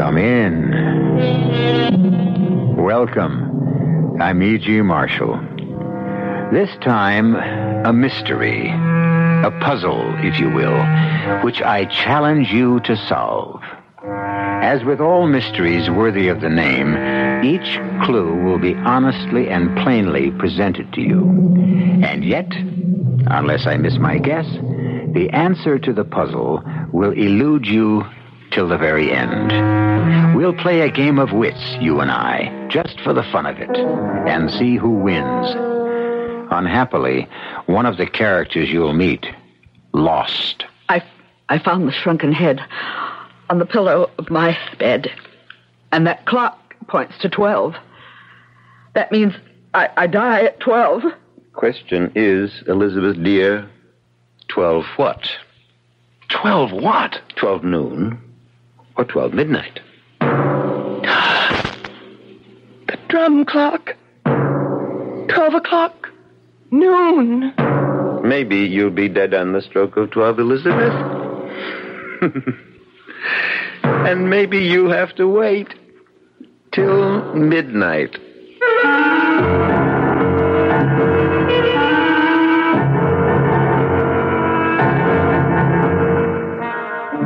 Come in. Welcome. I'm E.G. Marshall. This time, a mystery. A puzzle, if you will, which I challenge you to solve. As with all mysteries worthy of the name, each clue will be honestly and plainly presented to you. And yet, unless I miss my guess, the answer to the puzzle will elude you till the very end. We'll play a game of wits, you and I, just for the fun of it, and see who wins. Unhappily, one of the characters you'll meet lost. I found the shrunken head on the pillow of my bed, and that clock points to 12. That means I die at 12. Question is, Elizabeth dear, 12 what? 12 what? 12 noon or 12 midnight? The drum clock. 12 o'clock. Noon. Maybe you'll be dead on the stroke of 12, Elizabeth. And maybe you have to wait till midnight.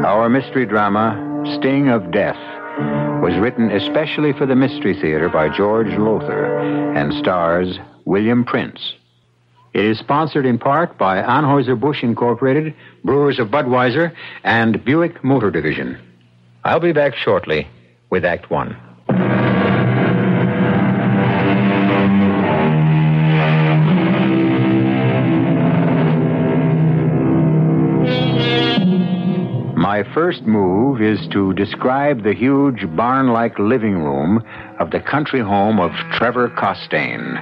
Our mystery drama, Sting of Death, was written especially for the Mystery Theater by George Lothar and stars William Prince. It is sponsored in part by Anheuser-Busch Incorporated, Brewers of Budweiser, and Buick Motor Division. I'll be back shortly with Act One. My first move is to describe the huge barn-like living room of the country home of Trevor Costain,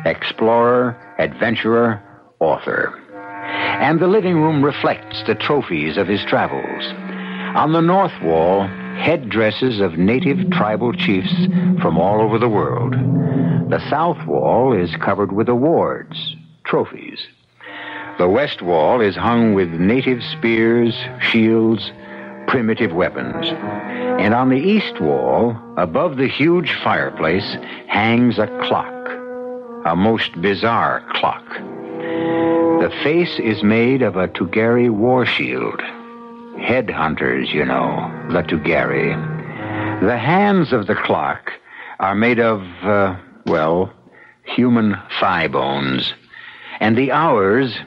explorer, adventurer, author. And the living room reflects the trophies of his travels. On the north wall, headdresses of native tribal chiefs from all over the world. The south wall is covered with awards, trophies. The west wall is hung with native spears, shields, primitive weapons. And on the east wall, above the huge fireplace, hangs a clock. A most bizarre clock. The face is made of a Tugari war shield. Headhunters, you know, the Tugari. The hands of the clock are made of, human thigh bones. And the hours,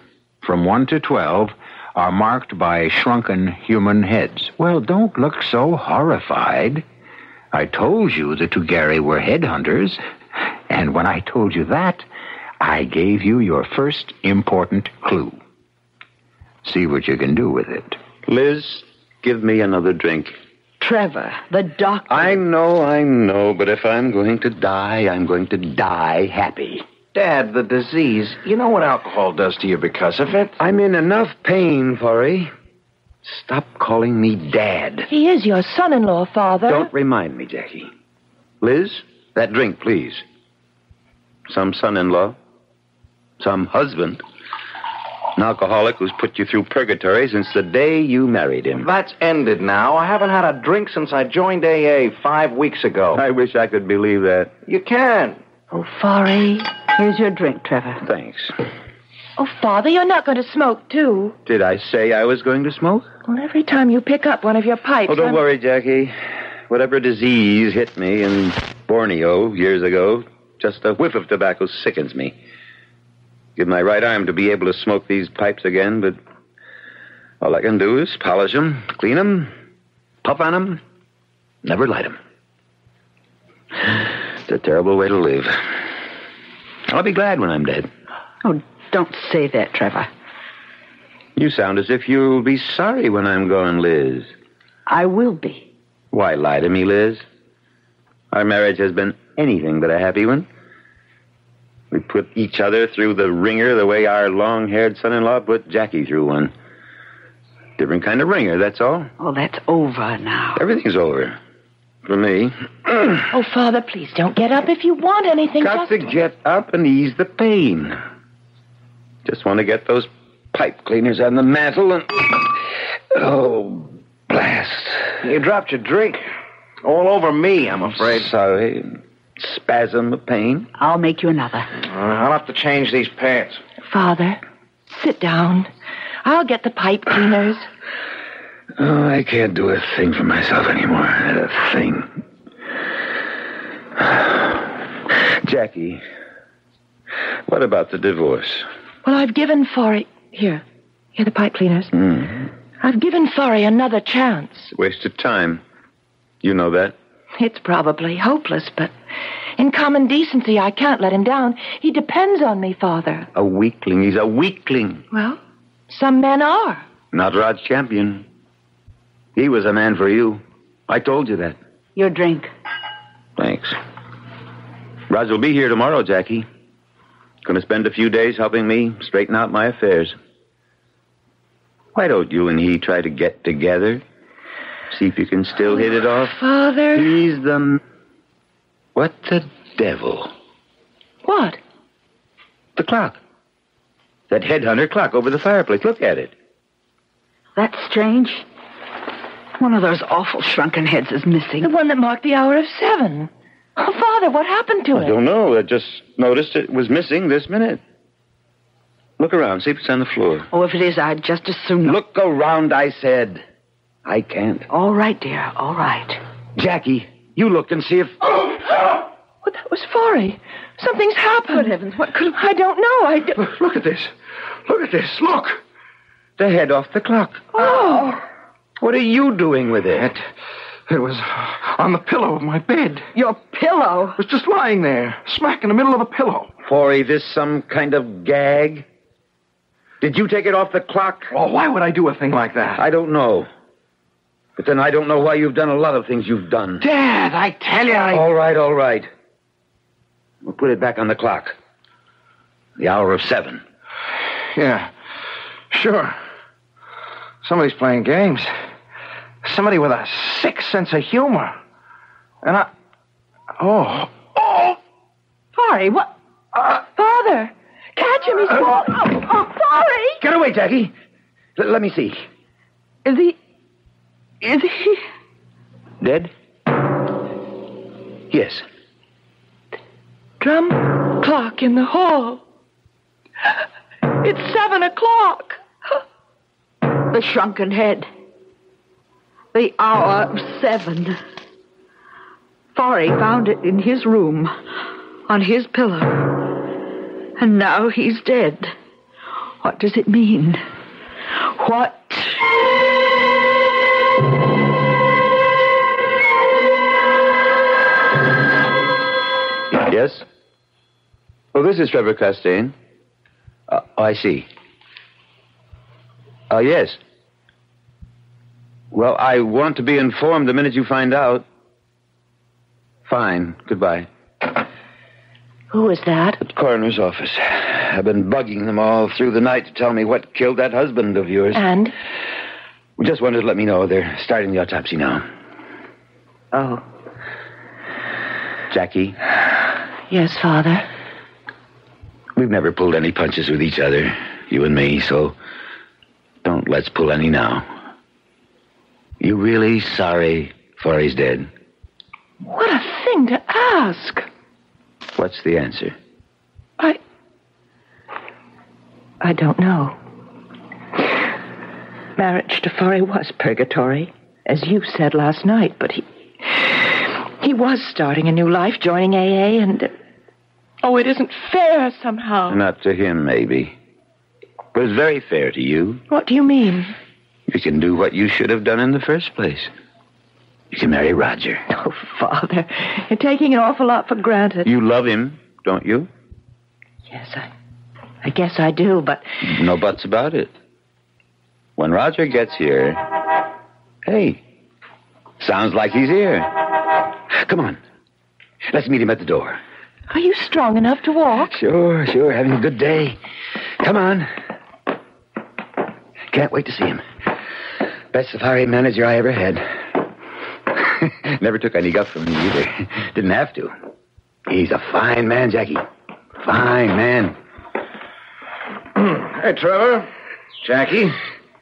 from 1 to 12, are marked by shrunken human heads. Well, don't look so horrified. I told you the Tugari were headhunters. And when I told you that, I gave you your first important clue. See what you can do with it. Liz, give me another drink. Trevor, the doctor. I know, but if I'm going to die, I'm going to die happy. Dad, the disease. You know what alcohol does to you because of it? I'm in enough pain, Forey. Stop calling me Dad. He is your son-in-law, Father. Don't remind me, Jackie. Liz, that drink, please. Some son-in-law. Some husband. An alcoholic who's put you through purgatory since the day you married him. That's ended now. I haven't had a drink since I joined AA 5 weeks ago. I wish I could believe that. You can. Oh, Forey, here's your drink, Trevor. Thanks. Oh, Father, you're not going to smoke, too. Did I say I was going to smoke? Well, every time you pick up one of your pipes... Oh, don't worry, Jackie. Whatever disease hit me in Borneo years ago, just a whiff of tobacco sickens me. Give my right arm to be able to smoke these pipes again, but all I can do is polish them, clean them, puff on them, never light them. It's a terrible way to live. I'll be glad when I'm dead. Oh, don't say that, Trevor. You sound as if you'll be sorry when I'm gone, Liz. I will be. Why lie to me, Liz? Our marriage has been anything but a happy one. We put each other through the ringer the way our long-haired son-in-law put Jackie through one. Different kind of ringer, that's all. Oh, that's over now. Everything's over. For me. Oh, Father, please don't get up if you want anything. Got to get up and ease the pain. Just want to get those pipe cleaners on the mantel and... Oh, blast. You dropped your drink. All over me, I'm afraid. Sorry. Spasm of pain. I'll make you another. I'll have to change these pants. Father, sit down. I'll get the pipe cleaners. Oh, I can't do a thing for myself anymore. Not a thing. Jackie, what about the divorce? Well, I've given Forry... Here, the pipe cleaners. I've given Forry another chance. Waste of time. You know that. It's probably hopeless, but in common decency, I can't let him down. He depends on me, Father. A weakling. He's a weakling. Well, some men are. Not Rod's champion. He was a man for you. I told you that. Your drink. Thanks. Rod will be here tomorrow, Jackie. Going to spend a few days helping me straighten out my affairs. Why don't you and he try to get together? See if you can still hit it off. Father. He's the... What the devil? What? The clock. That headhunter clock over the fireplace. Look at it. That's strange. One of those awful shrunken heads is missing. The one that marked the hour of 7. Oh, Father, what happened to it? I don't know. I just noticed it was missing this minute. Look around. See if it's on the floor. Oh, if it is, I'd just as soon... Look around, I said. I can't. All right, dear. All right. Jackie, you look and see if... Well, that was Forry. Something's happened. Good heavens, what could have... I don't know. Look at this. Look at this. Look. The head off the clock. Oh. What are you doing with it? It was on the pillow of my bed. Your pillow? It was just lying there, smack in the middle of the pillow. Forry, this some kind of gag? Did you take it off the clock? Oh, why would I do a thing like that? I don't know. But then I don't know why you've done a lot of things you've done. Dad, I tell you, All right. We'll put it back on the clock. The hour of 7. Yeah, sure. Somebody's playing games. Somebody with a sick sense of humor. And I... Oh! Forry, what? Father, catch him. He's falling. Oh, Forry! Get away, Jackie. Let me see. Is he... Dead? Yes. Drum clock in the hall. It's 7 o'clock. The shrunken head. The hour of 7. Forry found it in his room, on his pillow. And now he's dead. What does it mean? What? Yes? Oh, this is Trevor Costain. I see. Yes. Well, I want to be informed the minute you find out. Fine. Goodbye. Who is that? At the coroner's office. I've been bugging them all through the night to tell me what killed that husband of yours. And? We just wanted to let me know they're starting the autopsy now. Oh. Jackie? Yes, Father. We've never pulled any punches with each other, you and me, so don't let's pull any now. You really sorry Forry's dead? What a thing to ask. What's the answer? I don't know. Marriage to Forry was purgatory, as you said last night, but he was starting a new life, joining AA, and... it isn't fair somehow. Not to him, maybe. But it's very fair to you. What do you mean? You can do what you should have done in the first place. You can marry Roger. Oh, Father, you're taking an awful lot for granted. You love him, don't you? Yes, I guess I do, but... No buts about it. When Roger gets here... Hey, sounds like he's here. Come on. Let's meet him at the door. Are you strong enough to walk? Sure. Having a good day. Come on. Can't wait to see him. Best safari manager I ever had. Never took any guff from me either. Didn't have to. He's a fine man, Jackie. Fine man. Hey, Trevor. Jackie.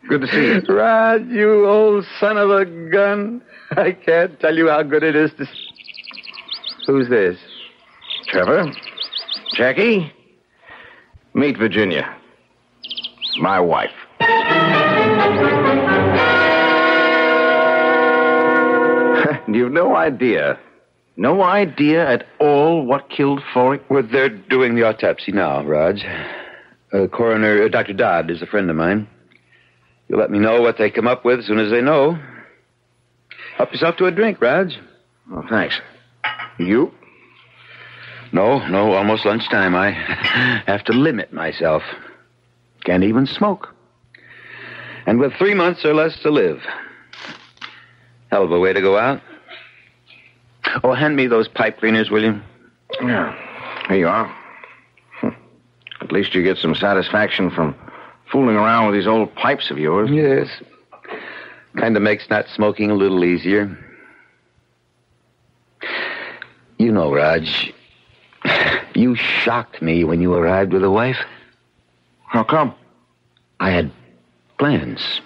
Good to see you. Rod, you old son of a gun. I can't tell you how good it is to... Who's this? Trevor. Jackie. Meet Virginia. My wife. You've no idea. No idea at all what killed Forey? Well, they're doing the autopsy now, Raj. Coroner, Dr. Dodd is a friend of mine. You'll let me know what they come up with as soon as they know. Help yourself to a drink, Raj. Oh, thanks. You? No, almost lunchtime. I have to limit myself. Can't even smoke. And with 3 months or less to live. Hell of a way to go out. Oh, hand me those pipe cleaners, will you? Yeah. Here you are. At least you get some satisfaction from fooling around with these old pipes of yours. Yes. Kind of makes not smoking a little easier. You know, Raj, you shocked me when you arrived with a wife. How come? I had plans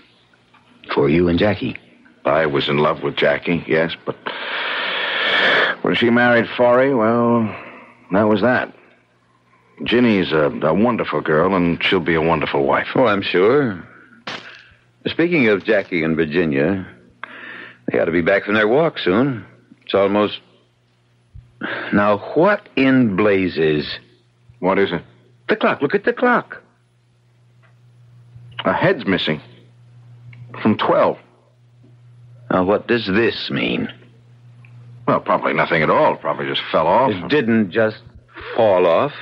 for you and Jackie. I was in love with Jackie, yes, but when she married Forey, well, that was that. Ginny's a wonderful girl, and she'll be a wonderful wife. Oh, I'm sure. Speaking of Jackie and Virginia, they ought to be back from their walk soon. It's almost... Now, what in blazes? What is it? The clock. Look at the clock. A head's missing. From 12. Now, what does this mean? Well, probably nothing at all. Probably just fell off. It didn't just fall off.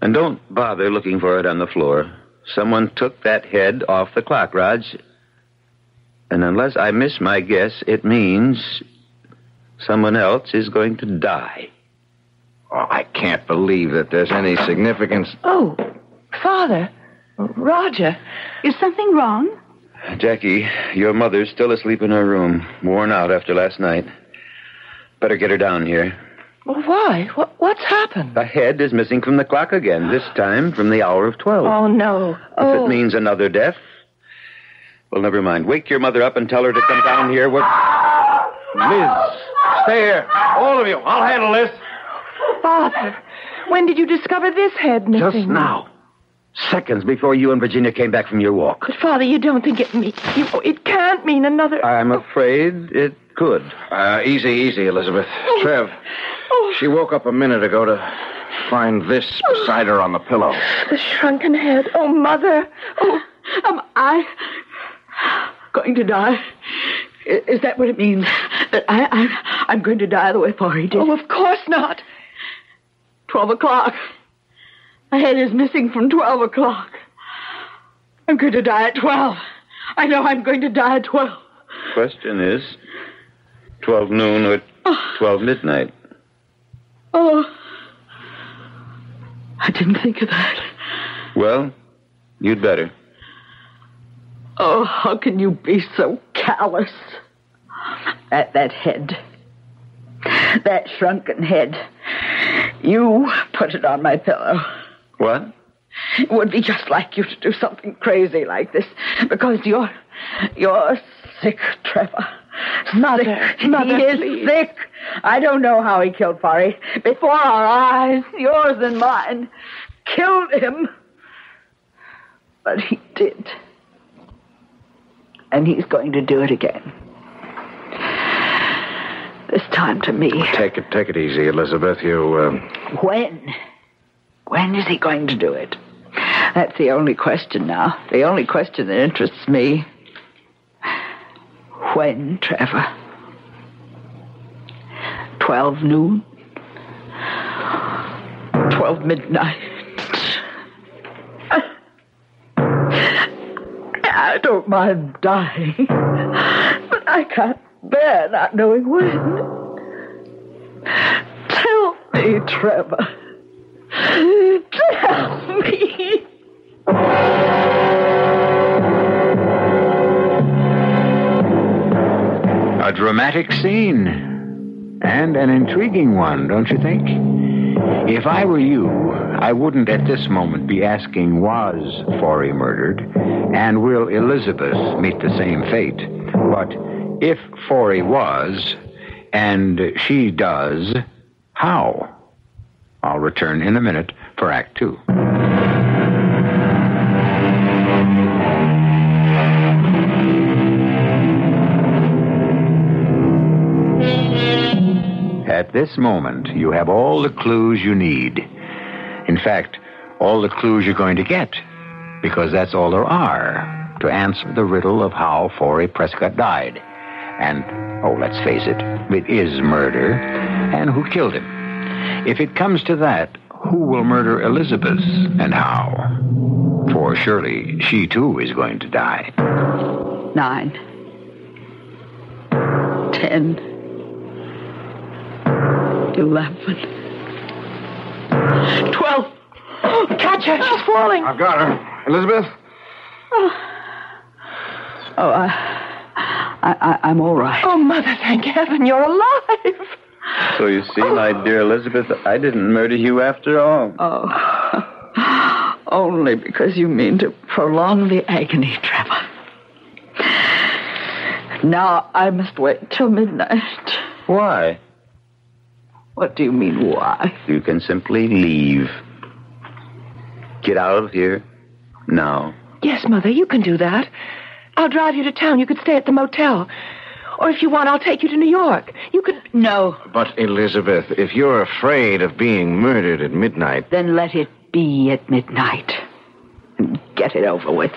And don't bother looking for it on the floor. Someone took that head off the clock, Raj. And unless I miss my guess, it means someone else is going to die. Oh, I can't believe that there's any significance. Oh, Father. Roger. Is something wrong? Jackie, your mother's still asleep in her room, worn out after last night. Better get her down here. Well, why? What's happened? The head is missing from the clock again, this time from the hour of 12. Oh, no. If it means another death, well, never mind. Wake your mother up and tell her to come down here. Liz, stay here. All of you. I'll handle this. Father, when did you discover this head missing? Just now. Seconds before you and Virginia came back from your walk. But, Father, you don't think it means... It can't mean another... I'm afraid it could. Easy, Elizabeth. Trev, she woke up a minute ago to find this beside her on the pillow. The shrunken head. Oh, Mother. Oh, Am I going to die? Is that what it means? That I'm going to die the way Forey did? of course not. 12 o'clock. My head is missing from 12 o'clock. I'm going to die at 12. I know I'm going to die at 12. Question is, 12 noon or 12 midnight? Oh. I didn't think of that. Well, you'd better. Oh, how can you be so callous? That head. That shrunken head. You put it on my pillow. What? It would be just like you to do something crazy like this. Because you're sick, Trevor. Mother, He is please. sick. I don't know how he killed Forey. Before our eyes, yours and mine, killed him. But he did. And he's going to do it again. This time to me. Take it easy, Elizabeth. When? When is he going to do it? That's the only question now. The only question that interests me. When, Trevor? 12 noon? 12 midnight? I don't mind dying, but I can't bear not knowing when. Tell me, Trevor. Tell me. A dramatic scene. And an intriguing one, don't you think? If I were you, I wouldn't at this moment be asking, was Forey murdered? And will Elizabeth meet the same fate? But if Forey was, and she does, how? I'll return in a minute for Act Two. At this moment, you have all the clues you need. In fact, all the clues you're going to get, because that's all there are to answer the riddle of how Forey Prescott died. And, let's face it is murder. And who killed him? If it comes to that, who will murder Elizabeth and how? For surely she too is going to die. 9, 10, 11, 12. Catch her. She's falling. I've got her. Elizabeth? I'm all right. Oh, Mother, thank heaven you're alive. So you see, my dear Elizabeth, I didn't murder you after all. Oh, only because you mean to prolong the agony, Trevor. Now I must wait till midnight. Why? What do you mean, why? You can simply leave. Get out of here now. Yes, Mother, you can do that. I'll drive you to town. You could stay at the motel. Or if you want, I'll take you to New York. You could... No. But, Elizabeth, if you're afraid of being murdered at midnight... Then let it be at midnight. And get it over with.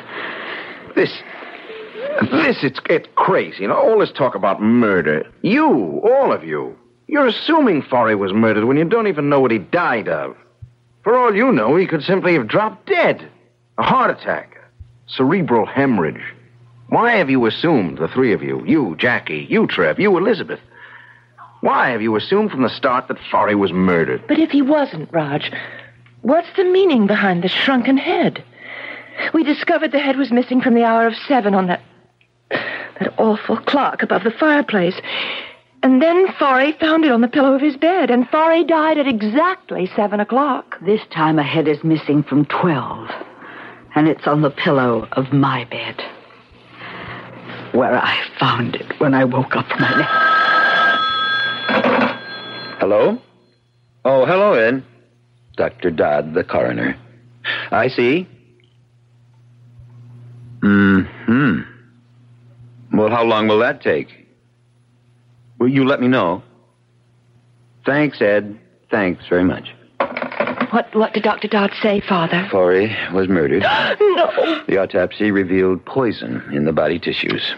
It's crazy. All this talk about murder. You, all of you, you're assuming Forey was murdered when you don't even know what he died of. For all you know, he could simply have dropped dead. A heart attack. Cerebral hemorrhage. Why have you assumed, the three of you, Jackie, you, Trev, you, Elizabeth, why have you assumed from the start that Forey was murdered? But if he wasn't, Raj, what's the meaning behind the shrunken head? We discovered the head was missing from the hour of 7 on that awful clock above the fireplace. And then Forey found it on the pillow of his bed, and Forey died at exactly 7 o'clock. This time a head is missing from 12, and it's on the pillow of my bed, where I found it when I woke up from my nap. Hello? Oh, hello, Ed. Dr. Dodd, the coroner. I see. Well, how long will that take? Will you let me know? Thanks, Ed. Thanks very much. What did Dr. Dodd say, Father? Forey was murdered. No. The autopsy revealed poison in the body tissues.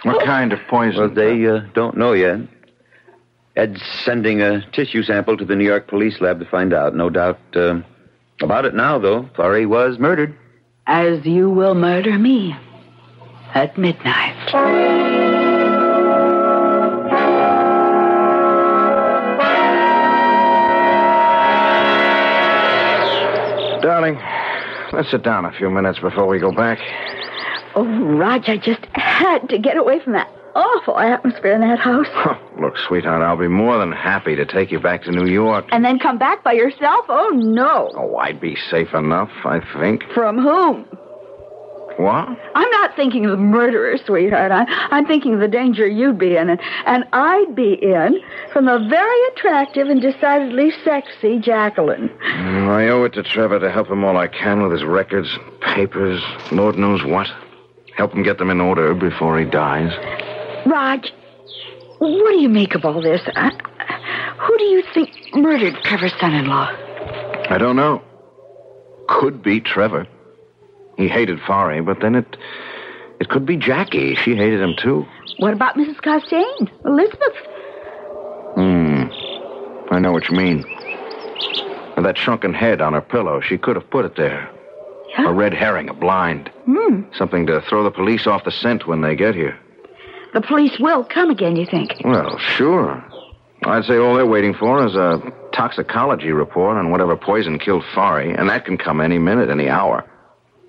What kind of poison? Well, they don't know yet. Ed's sending a tissue sample to the New York police lab to find out. No doubt about it now, though. Forey was murdered. As you will murder me at midnight. Darling, let's sit down a few minutes before we go back. Oh, Raj, I just had to get away from that awful atmosphere in that house. Look, sweetheart, I'll be more than happy to take you back to New York. And then come back by yourself? Oh, no. Oh, I'd be safe enough, I think. From whom? What? I'm not thinking of the murderer, sweetheart. I'm thinking of the danger you'd be in, and I'd be in from the very attractive and decidedly sexy Jacqueline. I owe it to Trevor to help him all I can with his records, papers, Lord knows what. Help him get them in order before he dies. Raj, what do you make of all this? Who do you think murdered Trevor's son-in-law? I don't know. Could be Trevor. He hated Forey, but then it could be Jackie. She hated him, too. What about Mrs. Costain? Elizabeth? I know what you mean. And that shrunken head on her pillow, she could have put it there. Yeah? A red herring, a blind. Something to throw the police off the scent when they get here. The police will come again, you think? Well, sure. I'd say all they're waiting for is a toxicology report on whatever poison killed Forey, and that can come any minute, any hour.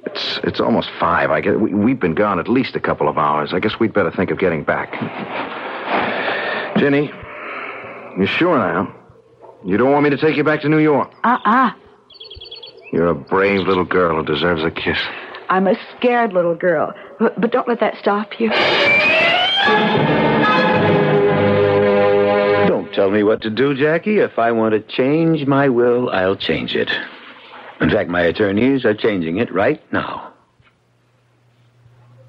It's almost 5. I guess we've been gone at least a couple of hours. I guess we'd better think of getting back. Ginny, you sure now? You don't want me to take you back to New York? You're a brave little girl who deserves a kiss. I'm a scared little girl. But don't let that stop you. Don't tell me what to do, Jackie. If I want to change my will, I'll change it. In fact, my attorneys are changing it right now.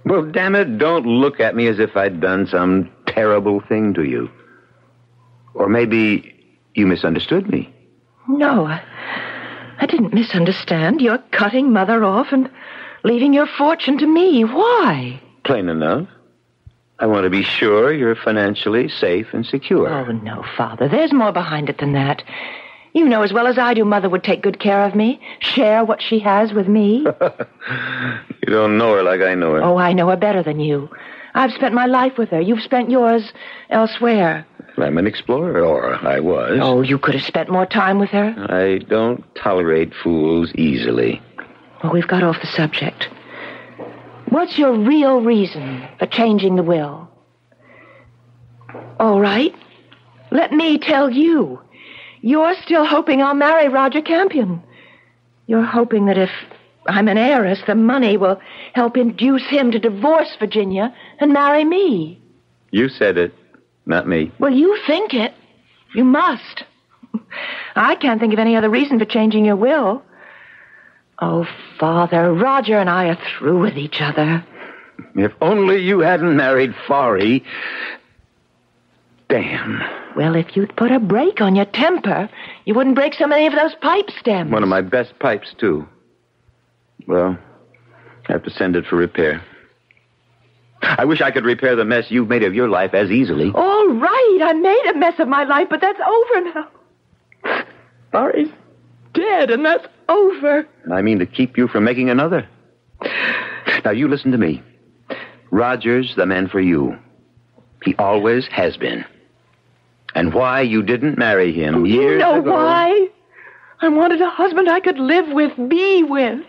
Well, damn it, don't look at me as if I'd done some terrible thing to you. Or maybe you misunderstood me. No, I didn't misunderstand. You're cutting Mother off and leaving your fortune to me. Why? Plain enough. I want to be sure you're financially safe and secure. Oh, no, Father. There's more behind it than that. You know as well as I do Mother would take good care of me, share what she has with me. You don't know her like I know her. Oh, I know her better than you. I've spent my life with her. You've spent yours elsewhere. I'm an explorer, or I was. Oh, you could have spent more time with her. I don't tolerate fools easily. Well, we've got off the subject. What's your real reason for changing the will? All right. Let me tell you. You're still hoping I'll marry Roger Campion. You're hoping that if I'm an heiress, the money will help induce him to divorce Virginia and marry me. You said it, not me. Well, you think it. You must. I can't think of any other reason for changing your will. Oh, Father, Roger and I are through with each other. If only you hadn't married Forey. Damn. Well, if you'd put a brake on your temper, you wouldn't break so many of those pipe stems. One of my best pipes, too. Well, I have to send it for repair. I wish I could repair the mess you've made of your life as easily. All right, I made a mess of my life, but that's over now. Forey's dead, and that's over. I mean to keep you from making another. Now, you listen to me. Roger's the man for you. He always has been. And why you didn't marry him years ago... You know why? I wanted a husband I could live with, be with.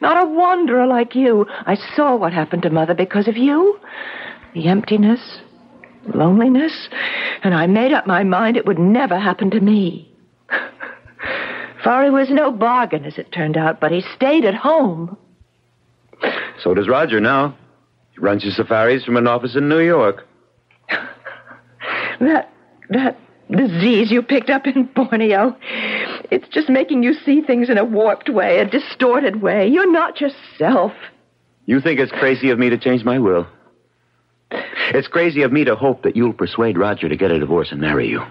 Not a wanderer like you. I saw what happened to Mother because of you. The emptiness, loneliness. And I made up my mind it would never happen to me. Forey was no bargain, as it turned out, but he stayed at home. So does Roger now. He runs his safaris from an office in New York. That disease you picked up in Borneo, it's just making you see things in a warped way, a distorted way. You're not yourself. You think it's crazy of me to change my will? It's crazy of me to hope that you'll persuade Roger to get a divorce and marry you.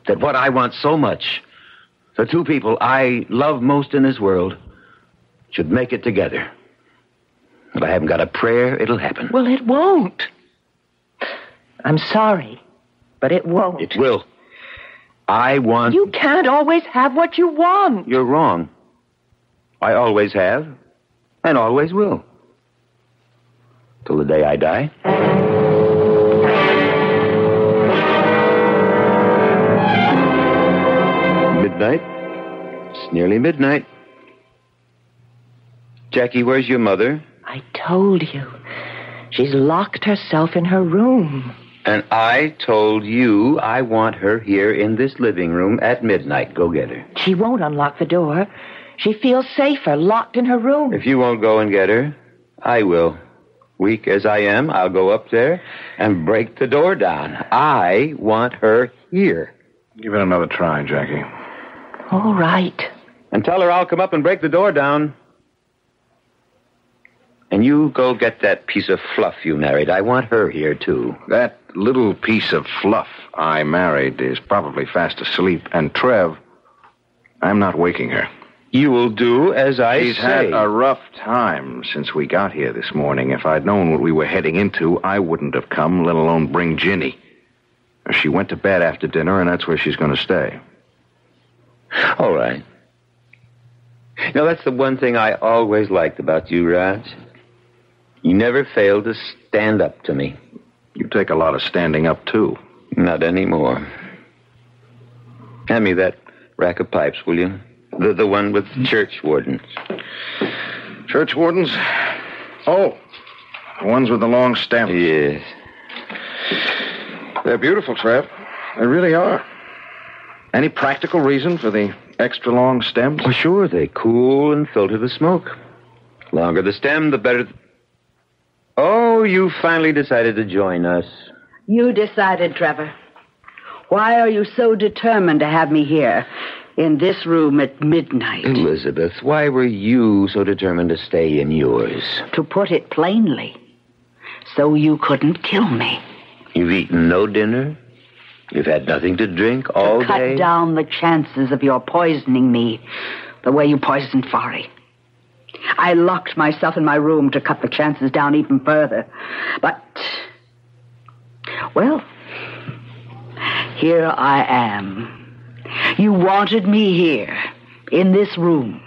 That what I want so much, the two people I love most in this world, should make it together. If I haven't got a prayer, it'll happen. Well, it won't. I'm sorry. But it won't. It will. I want... You can't always have what you want. You're wrong. I always have, and always will. Till the day I die. Midnight. It's nearly midnight. Jackie, where's your mother? I told you. She's locked herself in her room. And I told you I want her here in this living room at midnight. Go get her. She won't unlock the door. She feels safer locked in her room. If you won't go and get her, I will. Weak as I am, I'll go up there and break the door down. I want her here. Give it another try, Jackie. All right. And tell her I'll come up and break the door down. And you go get that piece of fluff you married. I want her here, too. That little piece of fluff I married is probably fast asleep. And Trev, I'm not waking her. You will do as I say. She's had a rough time since we got here this morning. If I'd known what we were heading into, I wouldn't have come, let alone bring Ginny. She went to bed after dinner, and that's where she's going to stay. All right. You know, that's the one thing I always liked about you, Raj. You never failed to stand up to me. You take a lot of standing up, too. Not anymore. Hand me that rack of pipes, will you? The one with church wardens. Church wardens? Oh, the ones with the long stems. Yes. They're beautiful, Trev. They really are. Any practical reason for the extra long stems? Well, sure, they cool and filter the smoke. Longer the stem, the better. Oh, you finally decided to join us. You decided, Trevor. Why are you so determined to have me here in this room at midnight? Elizabeth, why were you so determined to stay in yours? To put it plainly, so you couldn't kill me. You've eaten no dinner? You've had nothing to drink all to cut day? down the chances of your poisoning me the way you poisoned Fari. I locked myself in my room to cut the chances down even further. But, well, here I am. You wanted me here, in this room,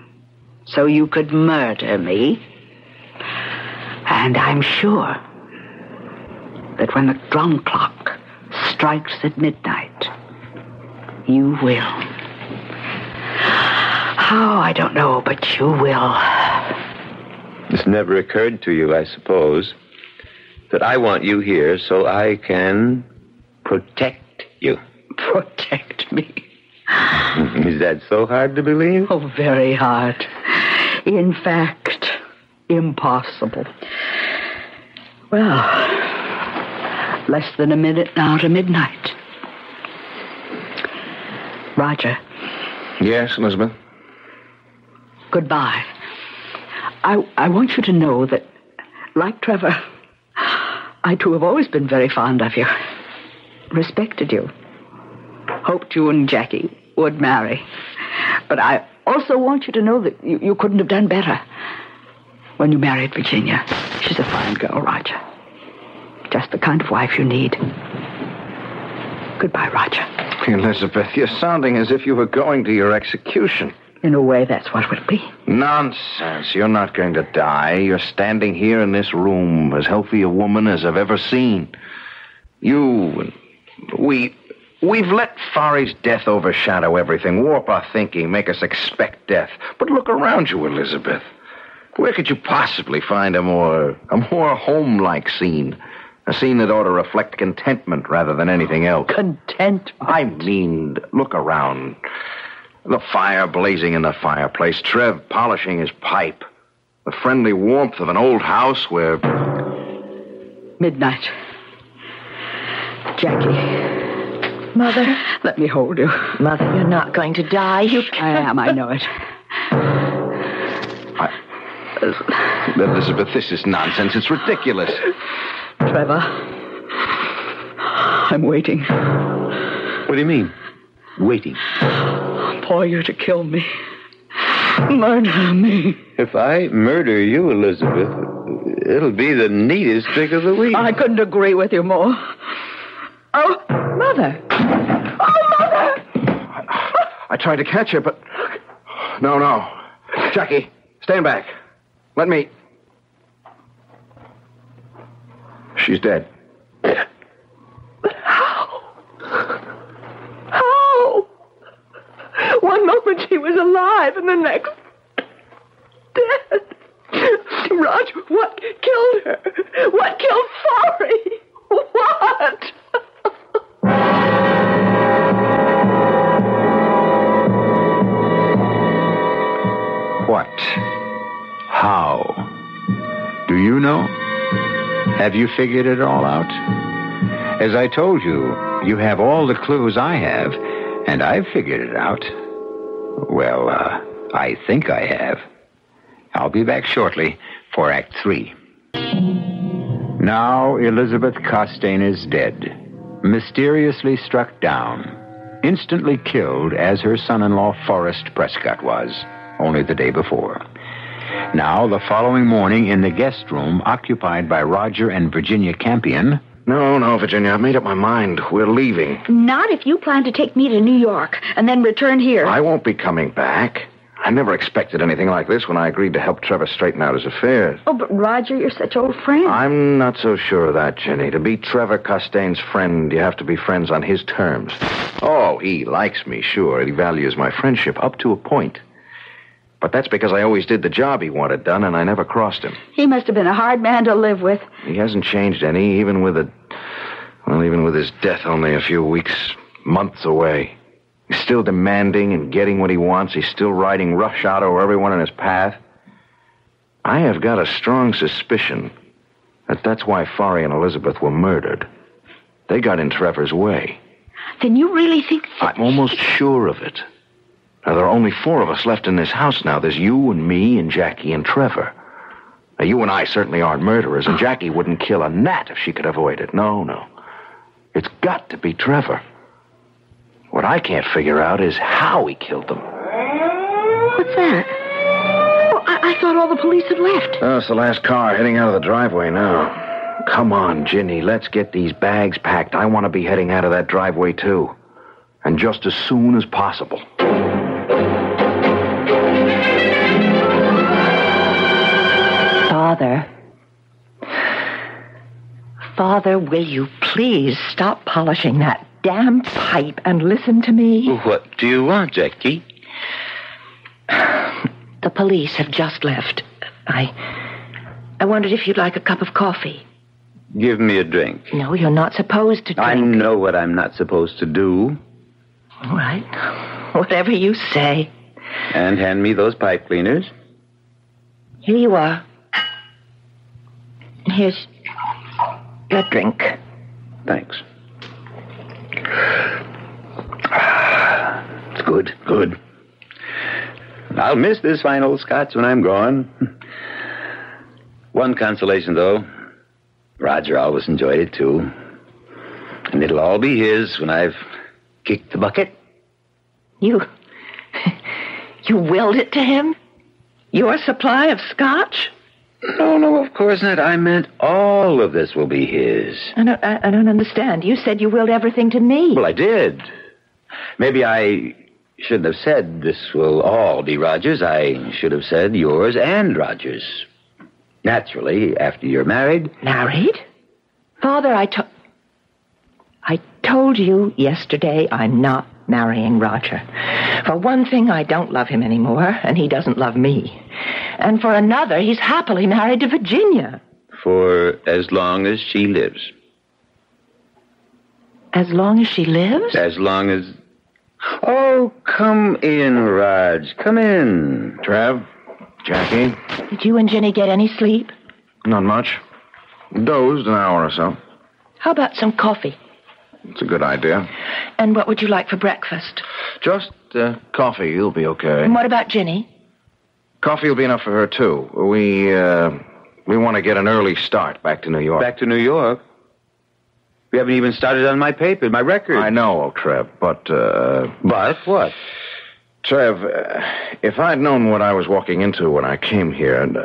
so you could murder me. And I'm sure that when the drum clock strikes at midnight, you will. How, I don't know, but you will. It's never occurred to you, I suppose, that I want you here so I can protect you. Protect me? Is that so hard to believe? Oh, very hard. In fact, impossible. Well, less than a minute now to midnight. Roger. Yes, Elizabeth? Goodbye. I want you to know that, like Trevor, I too have always been very fond of you. Respected you. Hoped you and Jackie would marry. But I also want you to know that you couldn't have done better when you married Virginia. She's a fine girl, Roger. Just the kind of wife you need. Goodbye, Roger. Elizabeth, you're sounding as if you were going to your execution. In a way, that's what it would be. Nonsense. You're not going to die. You're standing here in this room, as healthy a woman as I've ever seen. We've let Fari's death overshadow everything, warp our thinking, make us expect death. But look around you, Elizabeth. Where could you possibly find a more home-like scene? A scene that ought to reflect contentment rather than anything else. Contentment? I mean, look around. The fire blazing in the fireplace, Trev polishing his pipe. The friendly warmth of an old house where... Midnight. Jackie. Mother? Let me hold you. Mother, you're not going to die. You I am, I know it. Elizabeth, this is nonsense. It's ridiculous. Trevor, I'm waiting. What do you mean, waiting? For you to kill me. Murder me. If I murder you, Elizabeth, it'll be the neatest trick of the week. I couldn't agree with you more. Oh, Mother. Oh, Mother! I tried to catch her, but... No. Jackie, stand back. Let me... She's dead. But how? How? One moment she was alive and the next... dead. Roger, what killed her? What killed Fari? What? What? How? Do you know? Have you figured it all out? As I told you, you have all the clues I have, and I've figured it out. Well, I think I have. I'll be back shortly for Act 3. Now Elizabeth Costain is dead, mysteriously struck down, instantly killed as her son-in-law Forrest Prescott was, only the day before. Now, the following morning in the guest room occupied by Roger and Virginia Campion... No, Virginia, I've made up my mind. We're leaving. Not if you plan to take me to New York and then return here. I won't be coming back. I never expected anything like this when I agreed to help Trevor straighten out his affairs. Oh, but Roger, you're such old friends. I'm not so sure of that, Jenny. To be Trevor Costain's friend, you have to be friends on his terms. Oh, he likes me, sure. He values my friendship up to a point. But that's because I always did the job he wanted done, and I never crossed him. He must have been a hard man to live with. He hasn't changed any, even with his death only a few weeks, months away. He's still demanding and getting what he wants. He's still riding roughshod over everyone in his path. I have got a strong suspicion that that's why Forry and Elizabeth were murdered. They got in Trevor's way. Then you really think that... I'm almost sure of it. Now, there are only 4 of us left in this house now. There's you and me and Jackie and Trevor. Now, you and I certainly aren't murderers, and Jackie wouldn't kill a gnat if she could avoid it. No. It's got to be Trevor. What I can't figure out is how he killed them. What's that? Oh, I thought all the police had left. Oh, it's the last car heading out of the driveway now. Come on, Ginny, let's get these bags packed. I want to be heading out of that driveway, too. And just as soon as possible. Father, will you please stop polishing that damn pipe and listen to me? What do you want, Jackie? The police have just left. I wondered if you'd like a cup of coffee. Give me a drink. No, you're not supposed to drink. I know what I'm not supposed to do. All right. Whatever you say. And hand me those pipe cleaners. Here you are. Here's your drink. Thanks. It's good. I'll miss this fine old scotch when I'm gone. One consolation, though. Roger always enjoyed it, too. And it'll all be his when I've kicked the bucket. You willed it to him? Your supply of scotch? No, of course not. I meant all of this will be his. I don't understand. You said you willed everything to me. Well, I did. Maybe I shouldn't have said this will all be Roger's. I should have said yours and Roger's. Naturally, after you're married. Married? Father, I told you yesterday I'm not marrying Roger. For one thing, I don't love him anymore, and he doesn't love me. And for another, he's happily married to Virginia. For as long as she lives. As long as she lives? As long as... Oh, come in, Raj. Come in. Trev, Jackie. Did you and Jenny get any sleep? Not much. Dozed an hour or so. How about some coffee? It's a good idea. And what would you like for breakfast? Just coffee. You'll be okay. And what about Ginny? Coffee will be enough for her, too. We want to get an early start back to New York. Back to New York? We haven't even started on my paper, my record. I know, Trev, but... But what? Trev, if I'd known what I was walking into when I came here, and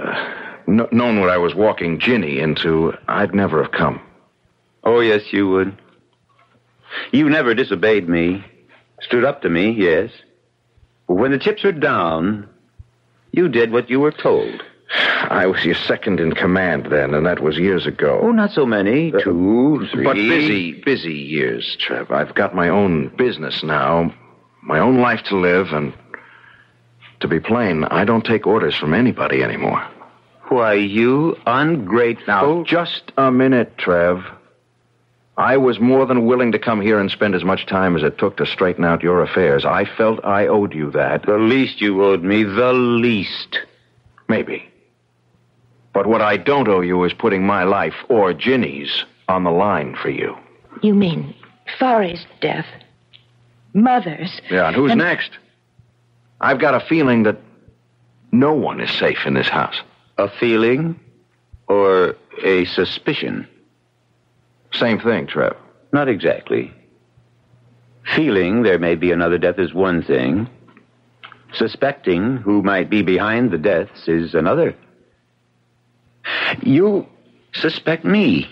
known what I was walking Ginny into, I'd never have come. Oh, yes, you would. You never disobeyed me. Stood up to me, yes. But when the chips were down, you did what you were told. I was your second in command then, and that was years ago. Oh, not so many. 2, 3. But busy years, Trev. I've got my own business now, my own life to live, and to be plain, I don't take orders from anybody anymore. Why, you ungrateful... Now, just a minute, Trev. I was more than willing to come here and spend as much time as it took to straighten out your affairs. I felt I owed you that. The least you owed me, the least. Maybe. But what I don't owe you is putting my life, or Ginny's, on the line for you. You mean Forry's death? Mother's? Yeah, and who's next? I've got a feeling that no one is safe in this house. A feeling or a suspicion? Same thing, Trev. Not exactly. Feeling there may be another death is one thing. Suspecting who might be behind the deaths is another. You suspect me,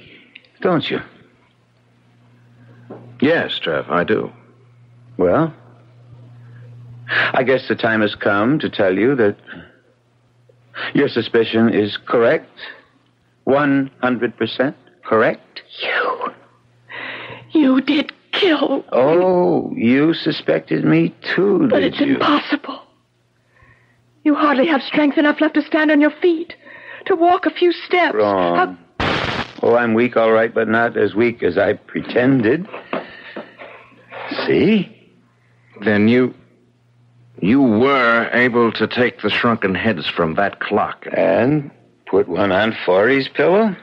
don't you? Yes, Trev, I do. Well, I guess the time has come to tell you that your suspicion is correct. 100% correct. You did kill. Oh, you suspected me too, But did it's you? impossible. You hardly have strength enough left to stand on your feet, to walk a few steps. Wrong. Oh, I'm weak, all right, but not as weak as I pretended. See? Then you were able to take the shrunken heads from that clock. And put one on Forey's pillow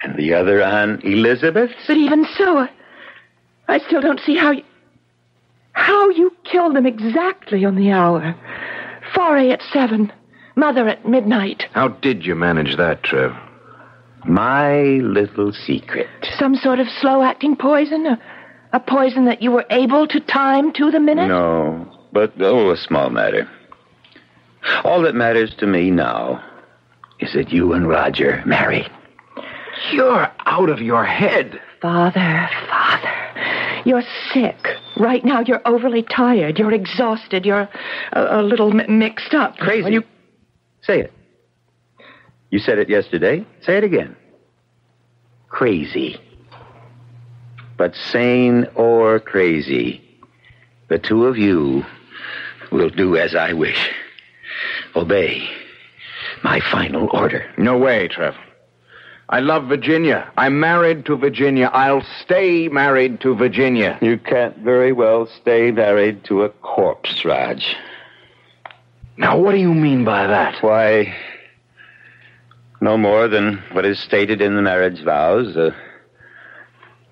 and the other on Elizabeth's? But even so, I still don't see how you killed them exactly on the hour. Forey at 7, Mother at midnight. How did you manage that, Trev? My little secret. Some sort of slow-acting poison? A poison that you were able to time to the minute? No, but, a small matter. All that matters to me now is that you and Roger marry. You're out of your head. Father. You're sick. Right now, you're overly tired. You're exhausted. You're a little mixed up. Crazy. Say it. You said it yesterday. Say it again. Crazy. But sane or crazy, the two of you will do as I wish. Obey my final order. No way, Trev. I love Virginia. I'm married to Virginia. I'll stay married to Virginia. You can't very well stay married to a corpse, Raj. Now, what do you mean by that? Why, no more than what is stated in the marriage vows.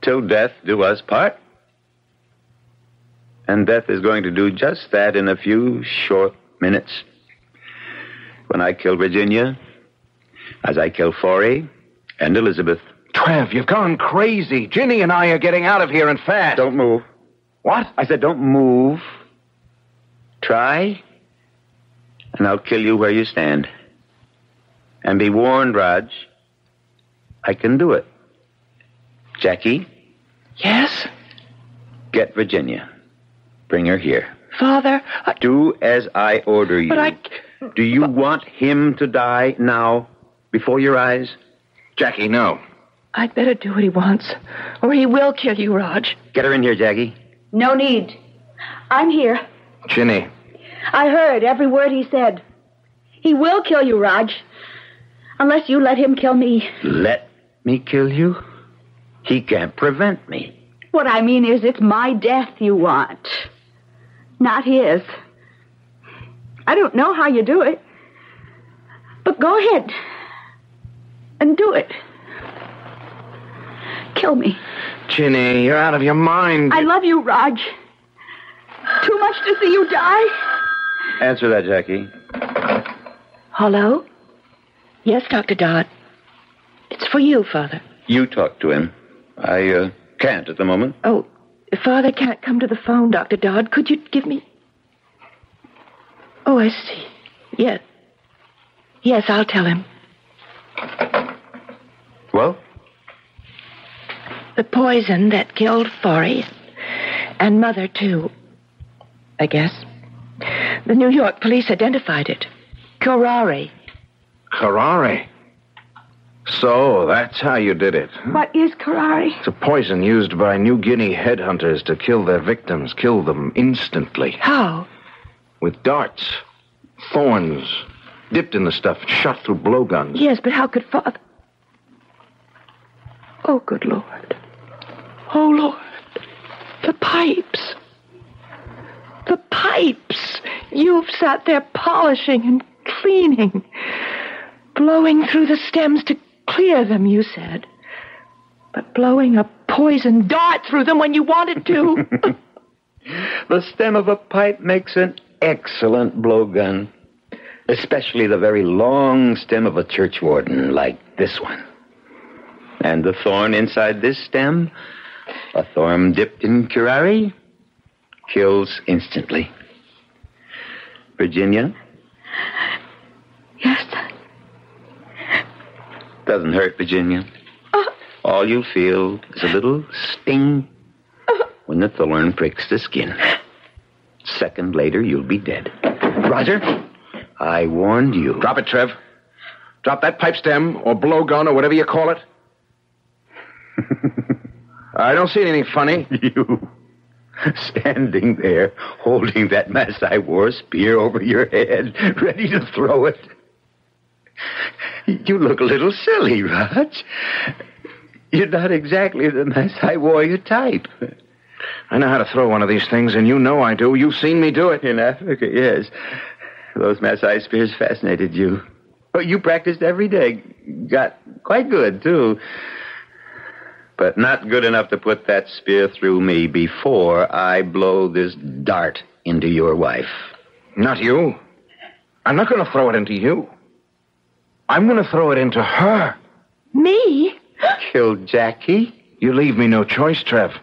Till death do us part. And death is going to do just that in a few short minutes. When I kill Virginia, as I kill Forey and Elizabeth. Trev, you've gone crazy. Ginny and I are getting out of here and fast. Don't move. What? I said don't move. Try, and I'll kill you where you stand. And be warned, Raj, I can do it. Jackie? Yes? Get Virginia. Bring her here. Father, Do as I order you. But Do you want him to die now, before your eyes? Jackie, no. I'd better do what he wants, or he will kill you, Raj. Get her in here, Jackie. No need. I'm here. Ginny. I heard every word he said. He will kill you, Raj. Unless you let him kill me. Let me kill you? He can't prevent me. What I mean is it's my death you want. Not his. I don't know how you do it. But go ahead. And do it. Kill me. Ginny, you're out of your mind. I love you, Raj. Too much to see you die. Answer that, Jackie. Hello? Yes, Dr. Dodd. It's for you, Father. You talk to him. I can't at the moment. Oh, if Father can't come to the phone, Dr. Dodd, could you give me... Oh, I see. Yes. Yes, I'll tell him. Well? The poison that killed Forey and Mother, too, I guess. The New York police identified it. Curare. Curare? So, that's how you did it. What is curare? It's a poison used by New Guinea headhunters to kill their victims, kill them instantly. How? With darts, thorns, dipped in the stuff, shot through blowguns. Yes, but how could Father... Oh, good Lord. Oh, Lord. The pipes. The pipes. You've sat there polishing and cleaning, blowing through the stems to clear them, you said. But blowing a poison dart through them when you wanted to. The stem of a pipe makes an excellent blowgun. Especially the very long stem of a churchwarden like this one. And the thorn inside this stem, a thorn dipped in curare, kills instantly. Virginia? Yes. Doesn't hurt, Virginia. All you feel is a little sting when the thorn pricks the skin. Second later, you'll be dead. Roger, I warned you. Drop it, Trev. Drop that pipe stem or blowgun or whatever you call it. I don't see anything funny. You standing there holding that Masai war spear over your head, ready to throw it. You look a little silly, Raj. You're not exactly the Masai warrior type. I know how to throw one of these things, and you know I do. You've seen me do it. In Africa, yes. Those Maasai spears fascinated you. But you practiced every day. Got quite good, too. But not good enough to put that spear through me before I blow this dart into your wife. Not you. I'm not going to throw it into you. I'm going to throw it into her. Me? Kill Jackie? You leave me no choice, Trev.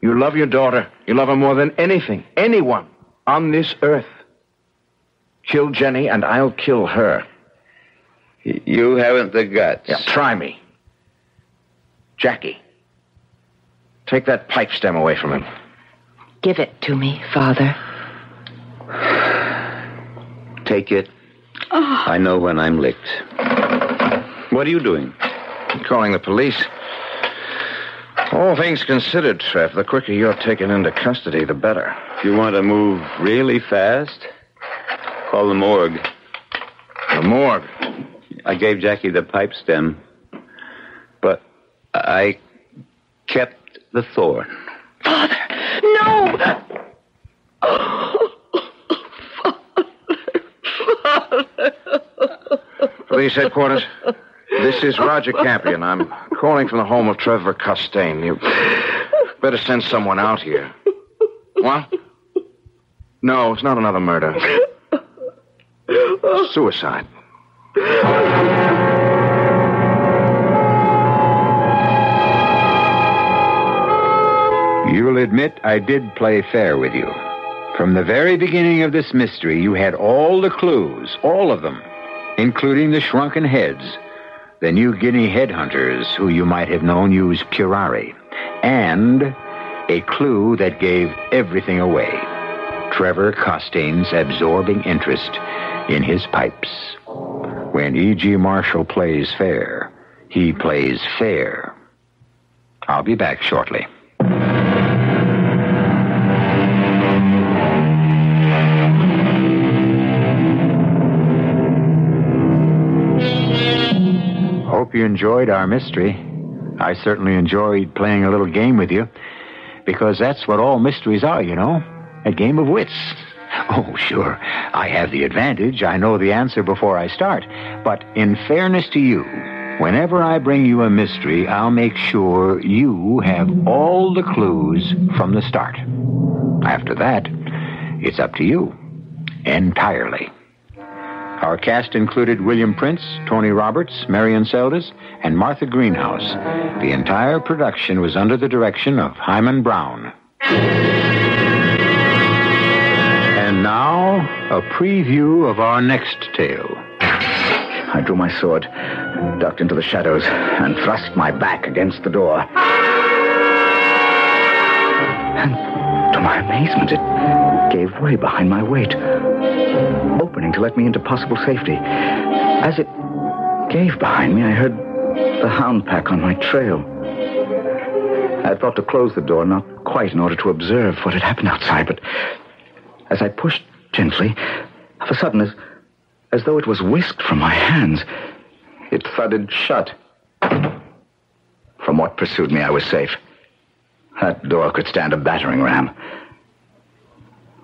You love your daughter. You love her more than anything, anyone on this earth. Kill Jenny, and I'll kill her. You haven't the guts. Yeah, try me. Jackie, take that pipe stem away from him. Give it to me, Father. Take it. I know when I'm licked. What are you doing? I'm calling the police. All things considered, Trev, the quicker you're taken into custody, the better. If you want to move really fast, call the morgue. The morgue? I gave Jackie the pipe stem, but I kept the thorn. Father, no! Police headquarters. This is Roger Campion. I'm calling from the home of Trevor Costain. You better send someone out here. What? No, it's not another murder. Suicide. You'll admit I did play fair with you. From the very beginning of this mystery, you had all the clues, all of them, including the shrunken heads, the New Guinea headhunters who you might have known use curare, and a clue that gave everything away. Trevor Costain's absorbing interest in his pipes. When E.G. Marshall plays fair, he plays fair. I'll be back shortly. Hope you enjoyed our mystery. I certainly enjoyed playing a little game with you, because that's what all mysteries are, you know, a game of wits. Oh, sure, I have the advantage. I know the answer before I start. But in fairness to you, whenever I bring you a mystery, I'll make sure you have all the clues from the start. After that, it's up to you, entirely. Our cast included William Prince, Tony Roberts, Marion Seldes, and Martha Greenhouse. The entire production was under the direction of Hyman Brown. And now, a preview of our next tale. I drew my sword, ducked into the shadows, and thrust my back against the door. And to my amazement, it gave way behind my weight, opening to let me into possible safety. As it gave behind me, I heard the hound pack on my trail. I thought to close the door, not quite in order to observe what had happened outside, but as I pushed gently, of a sudden, as though it was whisked from my hands, it thudded shut. From what pursued me, I was safe. That door could stand a battering ram.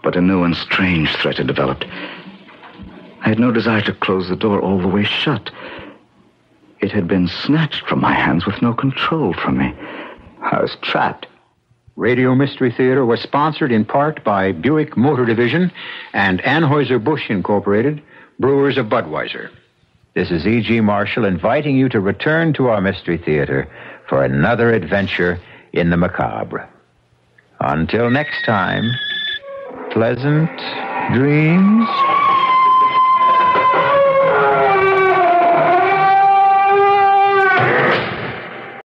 But a new and strange threat had developed. I had no desire to close the door all the way shut. It had been snatched from my hands with no control from me. I was trapped. Radio Mystery Theater was sponsored in part by Buick Motor Division and Anheuser-Busch Incorporated, brewers of Budweiser. This is E.G. Marshall inviting you to return to our Mystery Theater for another adventure in the macabre. Until next time, pleasant dreams.